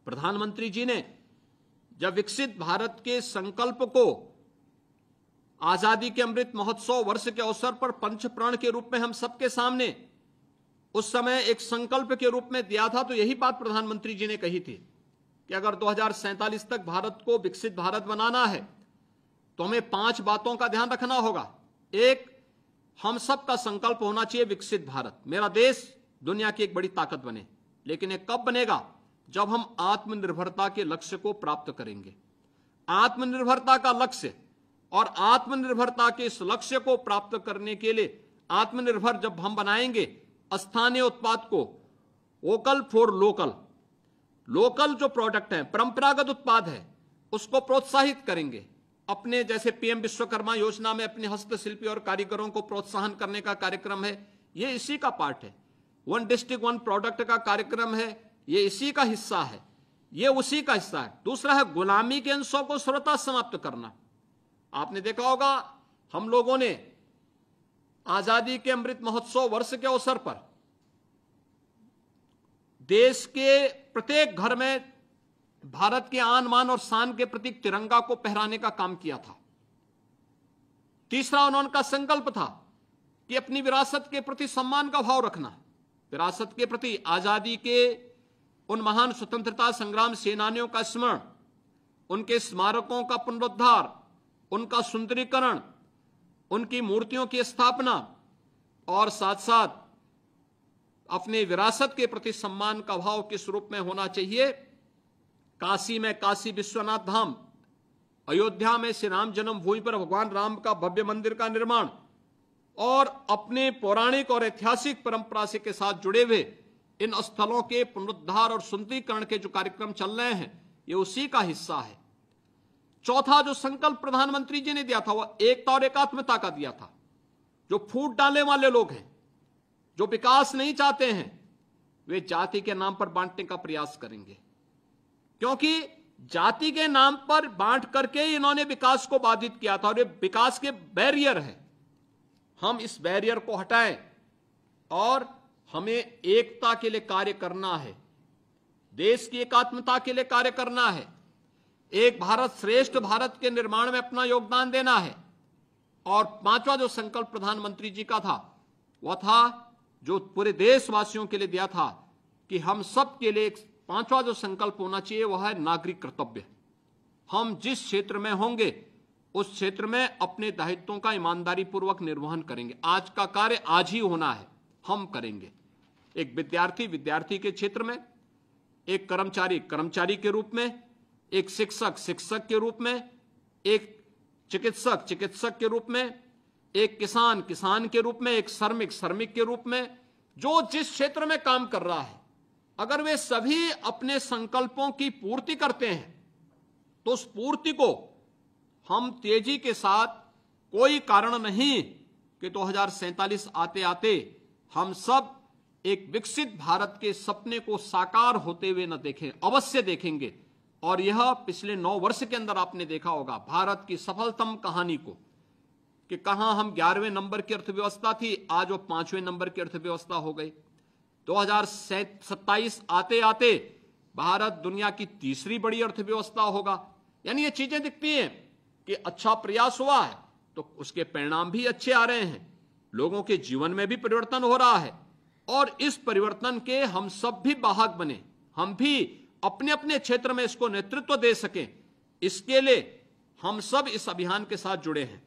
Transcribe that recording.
प्रधानमंत्री जी ने जब विकसित भारत के संकल्प को आजादी के अमृत महोत्सव वर्ष के अवसर पर पंचप्राण के रूप में हम सबके सामने उस समय एक संकल्प के रूप में दिया था, तो यही बात प्रधानमंत्री जी ने कही थी कि अगर 2047 तक भारत को विकसित भारत बनाना है तो हमें 5 बातों का ध्यान रखना होगा। एक, हम सब का संकल्प होना चाहिए विकसित भारत, मेरा देश दुनिया की एक बड़ी ताकत बने। लेकिन ये कब बनेगा? जब हम आत्मनिर्भरता के लक्ष्य को प्राप्त करेंगे। आत्मनिर्भरता का लक्ष्य और आत्मनिर्भरता के इस लक्ष्य को प्राप्त करने के लिए आत्मनिर्भर जब हम बनाएंगे, स्थानीय उत्पाद को, वोकल फॉर लोकल, लोकल जो प्रोडक्ट है, परंपरागत उत्पाद है, उसको प्रोत्साहित करेंगे। अपने जैसे पीएम विश्वकर्मा योजना में अपने हस्तशिल्पी और कारीगरों को प्रोत्साहन करने का कार्यक्रम है, ये इसी का पार्ट है। 1 डिस्ट्रिक्ट 1 प्रोडक्ट का कार्यक्रम है, ये इसी का हिस्सा है, ये उसी का हिस्सा है। दूसरा है गुलामी के अंशों को सर्वथा समाप्त करना। आपने देखा होगा हम लोगों ने आजादी के अमृत महोत्सव वर्ष के अवसर पर देश के प्रत्येक घर में भारत के आन मान और शान के प्रतीक तिरंगा को फहराने का काम किया था। तीसरा, उनका संकल्प था कि अपनी विरासत के प्रति सम्मान का भाव रखना। विरासत के प्रति आजादी के उन महान स्वतंत्रता संग्राम सेनानियों का स्मरण, उनके स्मारकों का पुनरुद्धार, उनका सुंदरीकरण, उनकी मूर्तियों की स्थापना और साथ साथ अपने विरासत के प्रति सम्मान का भाव किस रूप में होना चाहिए। काशी में काशी विश्वनाथ धाम, अयोध्या में श्री राम जन्मभूमि पर भगवान राम का भव्य मंदिर का निर्माण और अपने पौराणिक और ऐतिहासिक परंपरा से के साथ जुड़े हुए इन स्थलों के पुनरुद्धार और सुंदरीकरण के जो कार्यक्रम चल रहे हैं, ये उसी का हिस्सा है। चौथा जो संकल्प प्रधानमंत्री जी ने दिया था वह एकता और एकात्मता का दिया था। जो फूट डालने वाले लोग हैं, जो विकास नहीं चाहते हैं, वे जाति के नाम पर बांटने का प्रयास करेंगे, क्योंकि जाति के नाम पर बांट करके इन्होंने विकास को बाधित किया था और ये विकास के बैरियर है। हम इस बैरियर को हटाएं और हमें एकता के लिए कार्य करना है, देश की एकात्मता के लिए कार्य करना है, एक भारत श्रेष्ठ भारत के निर्माण में अपना योगदान देना है। और 5वां जो संकल्प प्रधानमंत्री जी का था वह था जो पूरे देशवासियों के लिए दिया था कि हम सब के लिए 5वां जो संकल्प होना चाहिए वह है नागरिक कर्तव्य। हम जिस क्षेत्र में होंगे उस क्षेत्र में अपने दायित्वों का ईमानदारी पूर्वक निर्वहन करेंगे। आज का कार्य आज ही होना है, हम करेंगे। एक विद्यार्थी विद्यार्थी के क्षेत्र में, एक कर्मचारी कर्मचारी के रूप में, एक शिक्षक शिक्षक के रूप में, एक चिकित्सक चिकित्सक के रूप में, एक किसान किसान के रूप में, एक श्रमिक श्रमिक के रूप में, जो जिस क्षेत्र में काम कर रहा है, अगर वे सभी अपने संकल्पों की पूर्ति करते हैं तो उस पूर्ति को हम तेजी के साथ, कोई कारण नहीं कि 2047 आते आते हम सब एक विकसित भारत के सपने को साकार होते हुए न देखें, अवश्य देखेंगे। और यह पिछले 9 वर्ष के अंदर आपने देखा होगा भारत की सफलतम कहानी को, कि कहां हम 11वें नंबर की अर्थव्यवस्था थी, आज वो 5वें नंबर की अर्थव्यवस्था हो गई। 2027 आते आते भारत दुनिया की 3री बड़ी अर्थव्यवस्था होगा। यानी ये चीजें दिखती हैं कि अच्छा प्रयास हुआ है तो उसके परिणाम भी अच्छे आ रहे हैं, लोगों के जीवन में भी परिवर्तन हो रहा है और इस परिवर्तन के हम सब भी वाहक बने, हम भी अपने अपने क्षेत्र में इसको नेतृत्व दे सकें, इसके लिए हम सब इस अभियान के साथ जुड़े हैं।